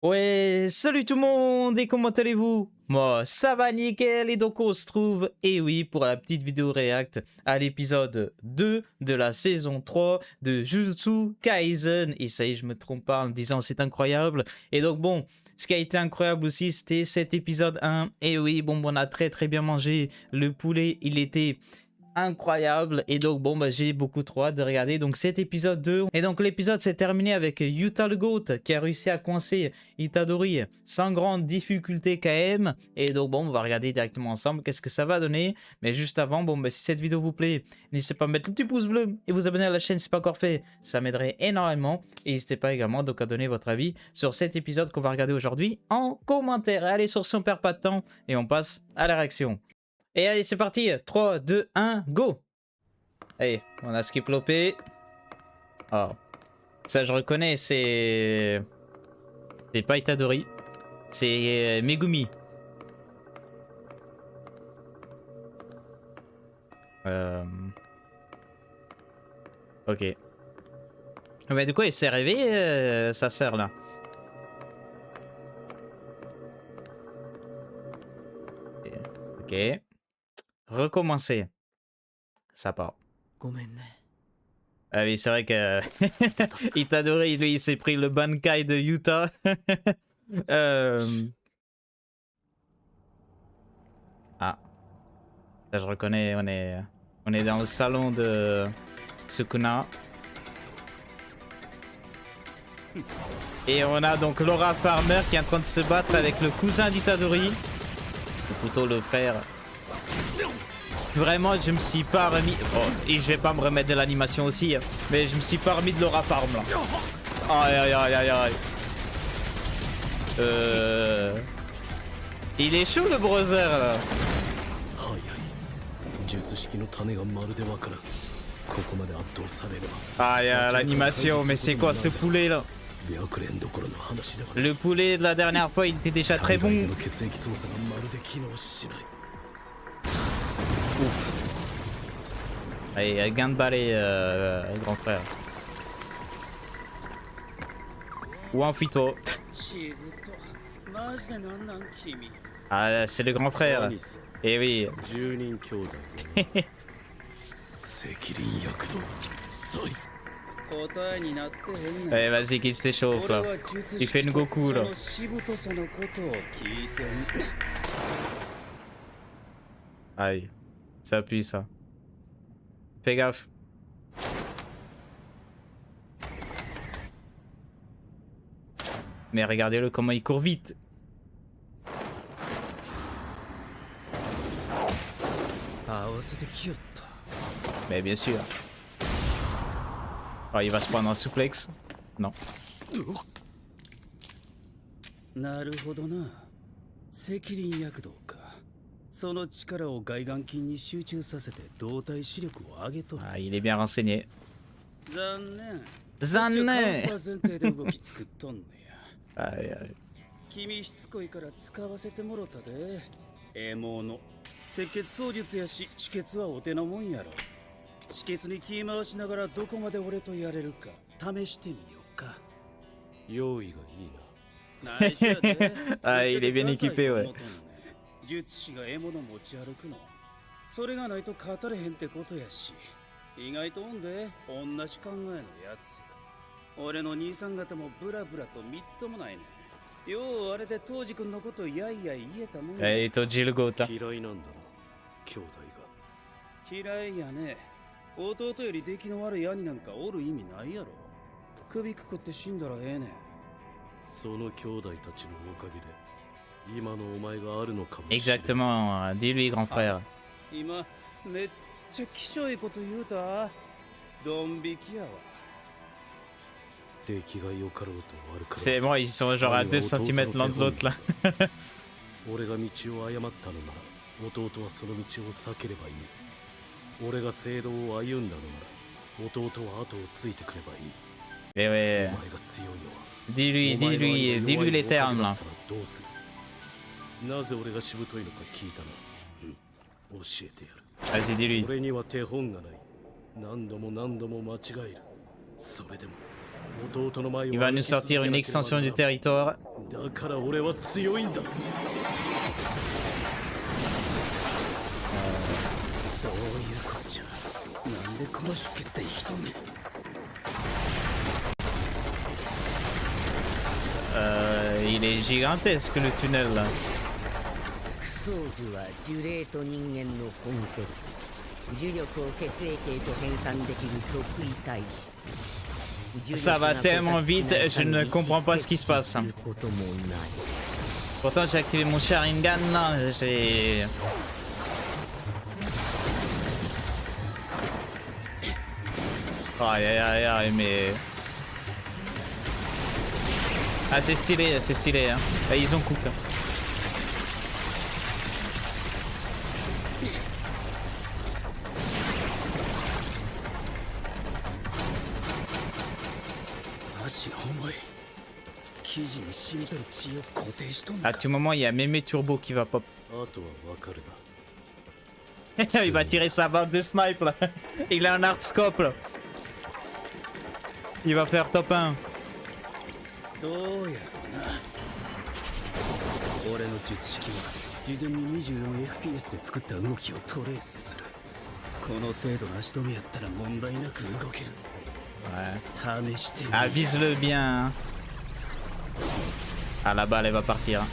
Ouais, salut tout le monde et comment allez-vous? Moi, ça va nickel et donc on se trouve, et oui, pour la petite vidéo react à l'épisode 2 de la saison 3 de Jujutsu Kaisen. Et ça y est, je me trompe pas en me disant c'est incroyable. Et donc bon, ce qui a été incroyable aussi, c'était cet épisode 1. Et oui, bon, on a très bien mangé le poulet, il était incroyable et donc bon bah j'ai beaucoup trop hâte de regarder donc cet épisode 2 et donc l'épisode s'est terminé avec Yuta le Goat qui a réussi à coincer Itadori sans grande difficulté quand même et donc bon on va regarder directement ensemble qu'est-ce que ça va donner. Mais juste avant, bon bah si cette vidéo vous plaît, n'hésitez pas à mettre le petit pouce bleu et vous abonner à la chaîne si c'est pas encore fait, ça m'aiderait énormément. Et n'hésitez pas également donc à donner votre avis sur cet épisode qu'on va regarder aujourd'hui en commentaire. Allez, sur ce on perd pas de temps et on passe à la réaction. Et allez, c'est parti. 3, 2, 1, go. Allez, on a skip lopé. Oh, ça je reconnais, c'est pas Itadori. C'est Megumi. Ok. Mais du coup, il s'est réveillé, sa sœur là. Ok. Recommencer. Ça part. Ah oui, c'est vrai que Itadori, lui, il s'est pris le Bankai de Yuta. Ah, ça je reconnais, on est dans le salon de Sukuna. Et on a donc Laura Farmer qui est en train de se battre avec le cousin d'Itadori. Ou plutôt le frère. Vraiment, je me suis pas remis... Oh, et je vais pas me remettre de l'animation aussi. Mais je me suis pas remis de Laura Farmer. Aïe aïe aïe aïe aïe. Il est chaud le brother là. Ah, l'animation, mais c'est quoi ce poulet là? Le poulet de la dernière fois, il était déjà très bon. Ouf. Allez, gain de balai, grand frère. Ou enfuis-toi. Ah, c'est le grand frère. Eh oui. Allez, vas-y qu'il s'échauffe là. Il fait une Goku là. Aïe. Ça pue ça. Fais gaffe. Mais regardez-le comment il court vite. Mais bien sûr. Oh, il va se prendre un souplex. Non. Ah, il est bien renseigné. Zannen. Aïe aïe. 赤血操術やし止血はお手のもんやろ。止血に気回しながらどこまで俺とやれるか試してみようか。用意がいいな。内緒やで。Ah, il est bien équipé, ouais. 術師が獲物持ち歩くの。それがないと勝たれへんってことやし。意外とおんで同じ考えのやつ。俺の兄さん方もブラブラとみっともないね。ようあれで当時君のことやいや言えたもんや。Eh, Toji le Goat là. 嫌いなんだな。兄弟が嫌いやね。弟より出来の悪い兄なんかおる意味ないやろ。首くくって死んだらええねん。その兄弟たちのおかげで今のお前があるのかもしれない。 Exactement, dis-lui grand frère. 今めっちゃきしょいこと言うた。ドン引きやわ。出来が良かろうと悪かろう。 C'est bon, ils sont genre à 2 cm l'un de l'autre là. 俺が道を誤ったのなら弟はその道を避ければいい。俺が正道を歩んだのなら弟は後をついてくればいい。 Mais ouais. Dis-lui les termes là. なぜ俺がしぶといのか聞いたな。教えてやる。 Vas-y, dis-lui. 俺には手本がない。何度も何度も間違える。それでも Il va nous sortir une extension du territoire. だから俺は強いんだ。どういうこっちゃ。なんでこの出血で生きとんねん。Il est gigantesque le tunnel là. クソーズは呪霊と人間の本血。呪力を血液へと変換できる特異体質。Ça va tellement vite, je ne comprends pas ce qui se passe. Pourtant j'ai activé mon Sharingan là, j'ai... Aïe aïe aïe aïe mais... Ah c'est stylé hein. Ah, ils ont coupé. 足が重い。生地に染み取る血を固定しとん À だ。 tout moment il y a Mémé Turbo qui va pop. あとはわかるな。 Il va tirer sa balle de snipe là. Il a un hardscope là. Il va faire top 1. どうやろうな。俺の術式は事前に 24fps で作った動きをトレースする。この程度の足止めやったら問題なく動ける。 Ouais. 試してみ。 Ah vise-le bien. Hein. Ah la balle elle va partir. なん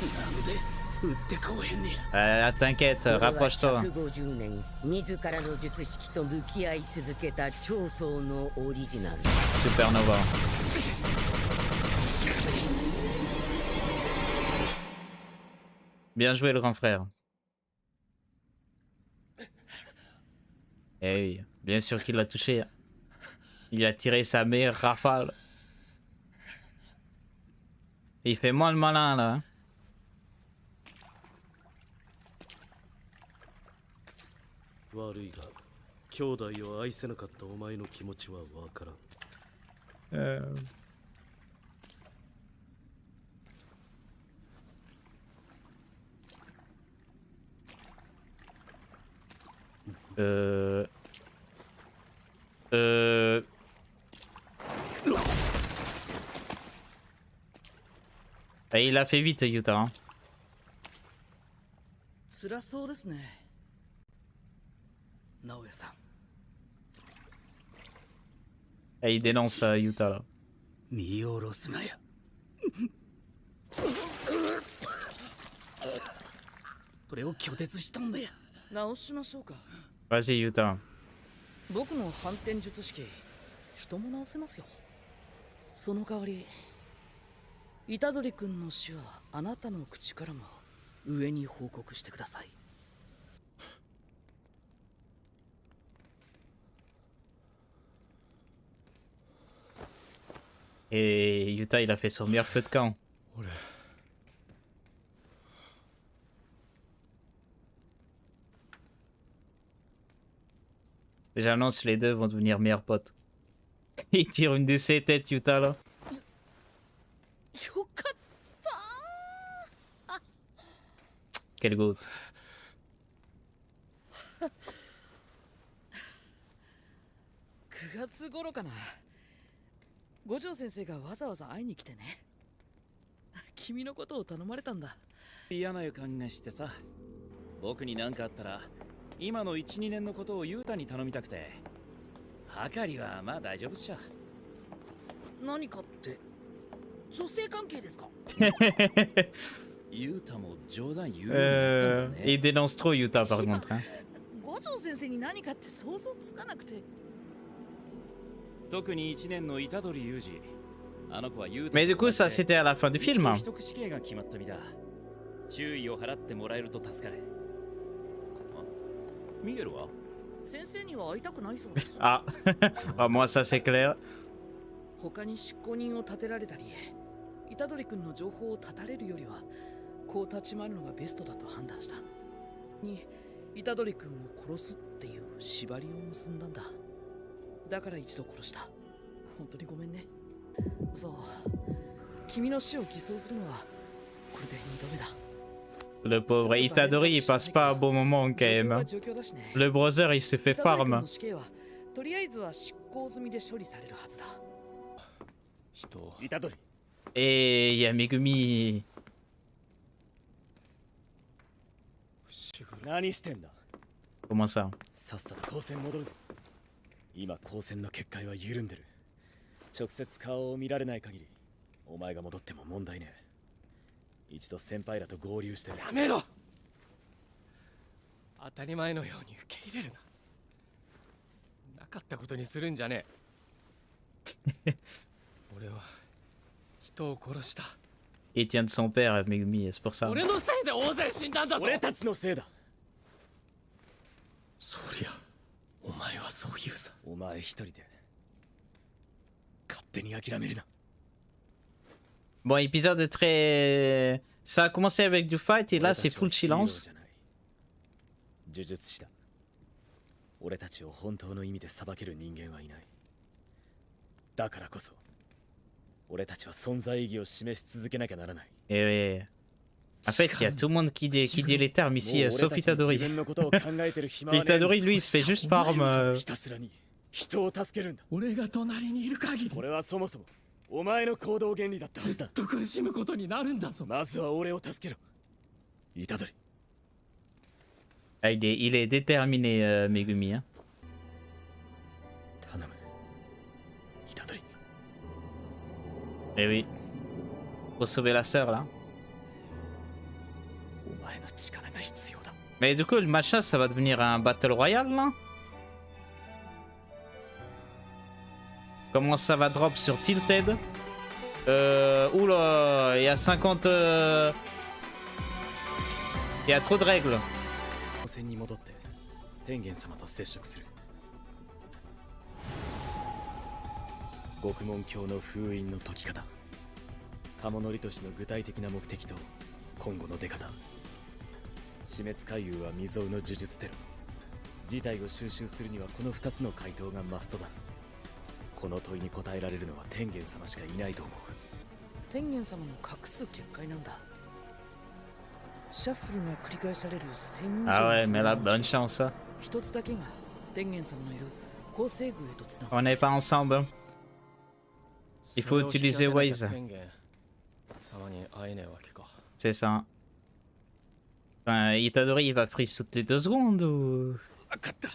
で撃ってこうへんねや。T'inquiète, rapproche-toi. 150年自らの術式と向き合い続けた長宗のオリジナル。 Supernova. Bien joué le grand frère. Eh oui, bien sûr qu'il l'a touché. Il a tiré sa meilleure rafale. Il fait moins le malin là. Hein. 悪いが、兄弟を愛せなかったお前の気持ちはわからん。Il a fait vite, Yuta. Hein. 辛そうですね。直哉さん。Et il dénonce Yuta là. 見下ろすなや。これを拒絶しとんのや。直しましょうか。 Vas-y, Yuta. 僕の反転術式、人も直せますよ。その代わり、虎杖君の死はあなたの口からも上に報告してください。Et Yuta il a fait son meilleur feu de camp. J'annonce, les deux vont devenir meilleurs potes. Il tire une de ses têtes, Yuta là. よかった。 Quel goat. 9月頃かな。五条先生がわざわざ会いに来てね。君のことを頼まれたんだ。嫌な予感がしてさ。僕に何かあったら今の 1,2 年のことをユータに頼みたくて。はかりはまあ大丈夫っしょ。何かって女性関係ですか？ユータも冗談言うようになったんだね。Il dénonce trop Yuta par contre. Hein. 五条先生に何かって想像つかなくて。特に1年の虎杖裕二。あの子はユータ。 Mais du coup, ça c'était à la fin du film. Hein. 一口死刑が決まった身だ。注意を払ってもらえると助かる。ミゲルは？先生には会いたくないそうです。 Ah, ah moi ça c'est clair. 他に執行人を立てられたり、虎杖君の情報を絶たれるよりは、こう立ち回るのがベストだと判断した。に、虎杖君を殺すっていう縛りを結んだんだ。だから一度殺した。本当にごめんね。そう、君の死を偽装するのはこれで2度目だ。 Le pauvre Itadori il passe pas un bon moment quand même. Hein. Le brother il s'est fait farm. とりあえずは執行済みで処理されるはずだ。人を虎杖 Et il y a Megumi. 何してんだ。 Comment ça? さっさと高専戻るぞ。今高専の結界は緩んでる。直接顔を見られない限りお前が戻っても問題ねえ。一度先輩らと合流してる。やめろ。当たり前のように受け入れるな。なかったことにするんじゃねえ。俺は人を殺した。 Il tient de son père, Megumi, c'est pour ça. 俺のせいで大勢死んだんだぞ。俺たちのせいだ。そりゃお前はそう言うさ。お前一人で勝手に諦めるな。 Bon, épisode très... Ça a commencé avec du fight et là c'est full silence. 呪術師だ。俺たちを本当の意味で裁ける人間はいない。だからこそ俺たちは存在意義を示し続けなきゃならない。 Et ouais. En fait, il y a tout le monde qui dit les termes ici, sauf Itadori. Itadori, lui, il se fait juste farm. ひたすらに人を助けるんだ。俺が隣にいる限りこれはそもそもお前の行動原理だったはずだ。ずっと苦しむことになるんだぞ。まずは俺を助けろ。虎杖。 Ah, il est déterminé, Megumi. Hein. 頼む。虎杖。 Eh oui. Faut sauver la sœur là. お前の力が必要だ。 Mais du coup, le machin, ça va devenir un battle royale là? Comment ça va drop sur Tilted? Oula, il y a 50... Il y a trop de règles. 高専に戻って天元様と接触する。獄門教の封印の解き方、鴨則俊の具体的な目的と今後の出方、死滅回遊は未曾有の呪術テロ、事態を収集するにはこの2つの回答がマストだ。この問いに答えられるのは天元様しかいないと思う。天元様の隠す結界なんだ。シャッフルが繰り返される1000以上 Ah の ouais, mais là, 扉の bonne うち chance. Hein. 一つだけが天元様のいる構成宮へとつなが On る。 n'est pas ensemble. Hein. Il faut utiliser Waze. 天元様に会えねえわけか。 C'est ça. Enfin, Itadori, il va freeze toutes les 2 secondes ou... 分かった。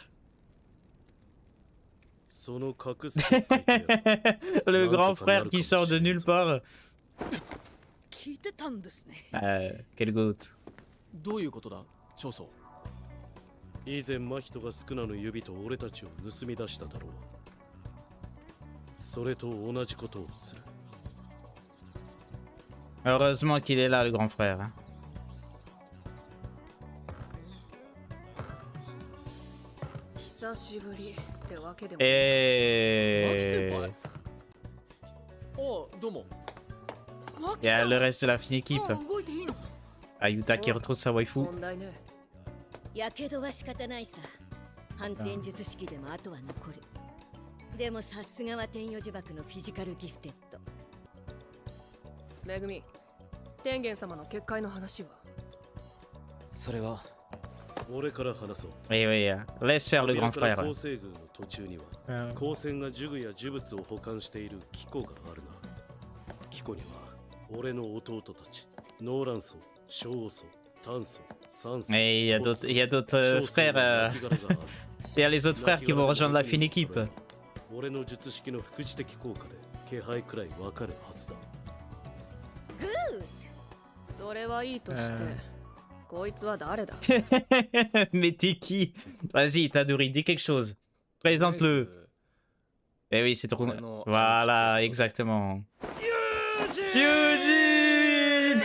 その隠す結界や Le grand frère qui sort de nulle part. 聞いてたんですね。 Quel goat. どういうことだ長宗。以前真人がスクナの指と俺たちを盗み出しただろう。それと同じことをする。 Heureusement qu'il est là, le grand frère. Hein. 久しぶりってわけでも。 Et... おうどうも。 Il y a le reste de la fine équipe. もう動いていいの？ Ayuta qui retrouve sa waifu. 問題ね。やけどは仕方ないさ。反転術式でもあとは残る。でもさすがは天与呪縛のフィジカルギフテッド。めぐみ、天元様の結界の話は。それは俺から話そう。 Oui, oui, laisse faire le grand 扉 frère. から構成軍の途中には光線が呪具や呪物を保管している機構があるな。機構には俺の弟たち、ノーランソー、ショウソー、タンソー、サンソー。 Et il y a d'autres frères. Il y a les autres frères qui vont rejoindre la fine équipe. 俺の術式の副次的効果で気配くらいわかるはずだ。それはいいとして、こいつは誰だ？ Mais t'es qui? Vas-y, Itadori, dis quelque chose. Présente-le. Eh oui, c'est trop... Voilà, exactement. Eugene.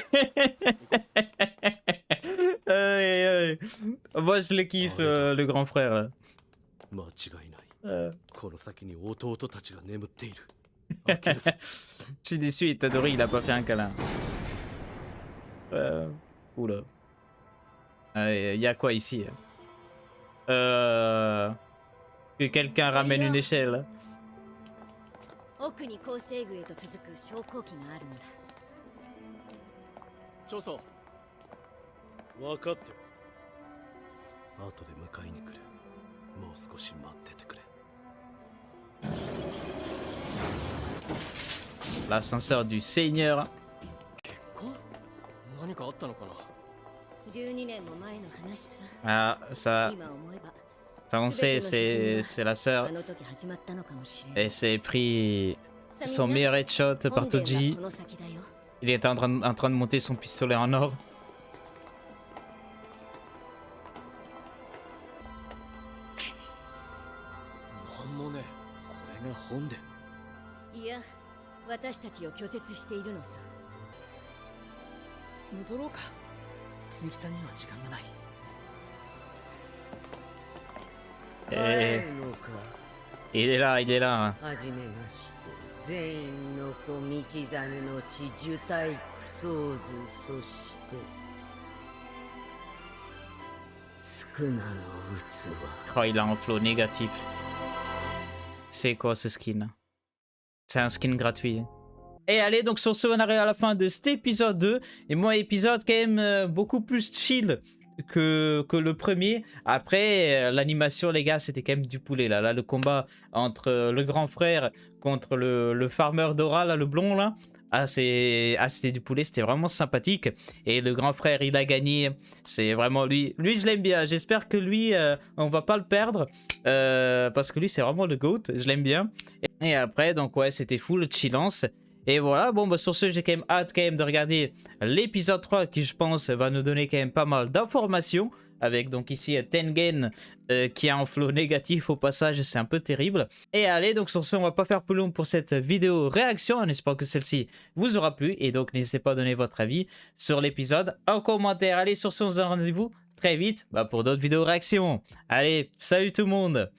Aïe, aïe. Moi, je le kiffe, le grand frère. 間違いない。この先に弟たちが眠っている。開けるぞ。 Je suis déçu, Itadori, il a pas fait un câlin. Oula. Il y a quoi ici? Que quelqu'un ramène une échelle. 奥に構成宮へと続く昇降機があるんだ。長宗。分かってる。後で迎えに来る。もう少し待っててくれ。l'ascenseur du Seigneur. 結婚何かあったのかな。12年も前の話さ。 Ah, ça, 今思えば ça on sait, c'est la sœur. あの時始まったのかもしれない。 Elle s'est pris さあ son みんな meilleur headshot par 本殿は Toji. この先だよ。 Il était en train de monter son pistolet en or. なんもね。これが本殿。いや、私たちを拒絶しているのさ。戻ろうか。積木さんには時間がない。帰 Et るのか。 il est là, il est là. はじめまして。全員の子道真の血樹体クソーズ、そして宿儺の器。 Oh, il a un flow négatif. C'est quoi ce skin? C'est un skin gratuit. Et allez, donc sur ce, on arrive à la fin de cet épisode 2. Et moi, épisode quand même beaucoup plus chill que le premier. Après, l'animation, les gars, c'était quand même du poulet. Là, le combat entre le grand frère contre le farmer Dora, là, le blond, là. Ah, c'était du poulet, c'était vraiment sympathique. Et le grand frère, il a gagné. C'est vraiment lui. Lui, je l'aime bien. J'espère que lui, on va pas le perdre. Parce que lui, c'est vraiment le GOAT. Je l'aime bien. Et après, donc ouais, c'était full chillance. Et voilà, bon, bah, sur ce, j'ai quand même hâte de regarder l'épisode 3 qui, je pense, va nous donner quand même pas mal d'informations. Avec donc ici Tengen qui a un flow négatif au passage, c'est un peu terrible. Et allez, donc sur ce, on va pas faire plus long pour cette vidéo réaction, en espérant que celle-ci vous aura plu. Et donc n'hésitez pas à donner votre avis sur l'épisode en commentaire. Allez, sur ce, on se donne rendez-vous très vite pour d'autres vidéos réactions. Allez, salut tout le monde!